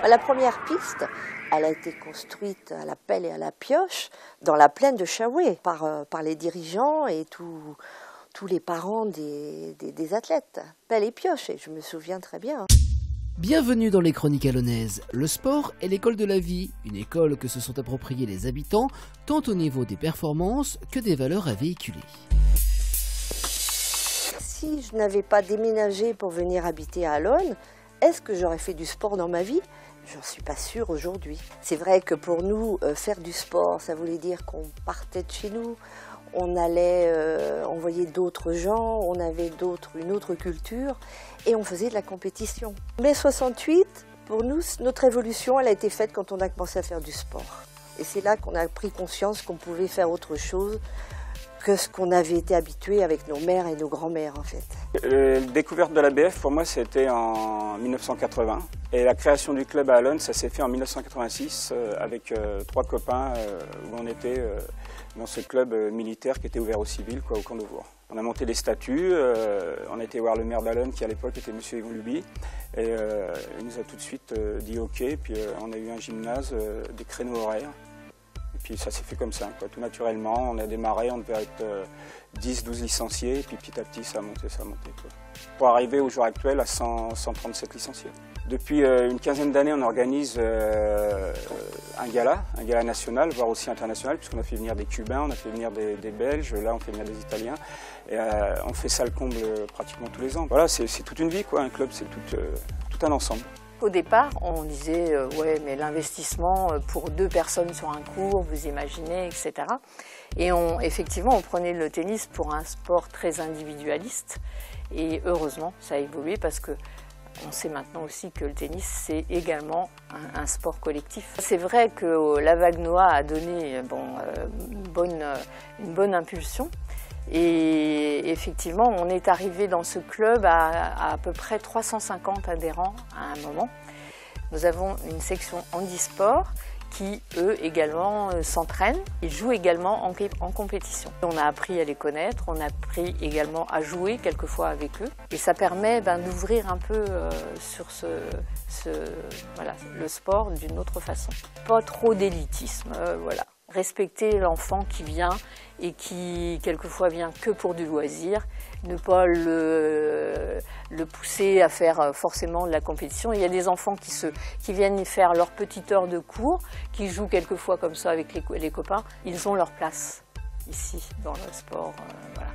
La première piste, elle a été construite à la pelle et à la pioche dans la plaine de Chaoué par les dirigeants et tous les parents des athlètes. Pelle et pioche, et je me souviens très bien. Bienvenue dans les Chroniques Alonnaises. Le sport est l'école de la vie, une école que se sont appropriés les habitants, tant au niveau des performances que des valeurs à véhiculer. Si je n'avais pas déménagé pour venir habiter à Allonnes, est-ce que j'aurais fait du sport dans ma vie? J'en suis pas sûre aujourd'hui. C'est vrai que pour nous, faire du sport, ça voulait dire qu'on partait de chez nous, on allait envoyer d'autres gens, on avait une autre culture et on faisait de la compétition. Mai 68, pour nous, notre évolution, elle a été faite quand on a commencé à faire du sport. Et c'est là qu'on a pris conscience qu'on pouvait faire autre chose que ce qu'on avait été habitué avec nos mères et nos grands-mères en fait. La découverte de l'ABF pour moi c'était en 1980 et la création du club à Allonnes ça s'est fait en 1986 avec trois copains où on était dans ce club militaire qui était ouvert aux civils au camp d'Auvour. On a monté des statuts, on a été voir le maire d'Allonnes qui à l'époque était M. Yvon Luby et il nous a tout de suite dit ok, puis on a eu un gymnase, des créneaux horaires. Et puis ça s'est fait comme ça, tout naturellement. On a démarré, on devait être 10-12 licenciés, et puis petit à petit ça a monté. Pour arriver au jour actuel à 137 licenciés. Depuis une quinzaine d'années, on organise un gala national, voire aussi international, puisqu'on a fait venir des Cubains, on a fait venir des Belges, là on fait venir des Italiens. Et on fait ça le comble pratiquement tous les ans. Voilà, c'est toute une vie, un club, c'est tout un ensemble. Au départ, on disait ouais, mais l'investissement pour 2 personnes sur un cours, vous imaginez, etc. Et effectivement, on prenait le tennis pour un sport très individualiste. Et heureusement, ça a évolué parce que on sait maintenant aussi que le tennis, c'est également un sport collectif. C'est vrai que la vague Noah a donné une bonne impulsion. Et effectivement, on est arrivé dans ce club à peu près 350 adhérents à un moment. Nous avons une section handisport qui, eux, également s'entraînent. Ils jouent également en compétition. On a appris à les connaître, on a appris également à jouer quelquefois avec eux. Et ça permet d'ouvrir un peu sur le sport d'une autre façon. Pas trop d'élitisme, voilà. Respecter l'enfant qui vient et qui quelquefois vient que pour du loisir, ne pas le pousser à faire forcément de la compétition. Il y a des enfants qui viennent y faire leur petite heure de cours, qui jouent quelquefois comme ça avec les copains. Ils ont leur place ici dans le sport. Voilà.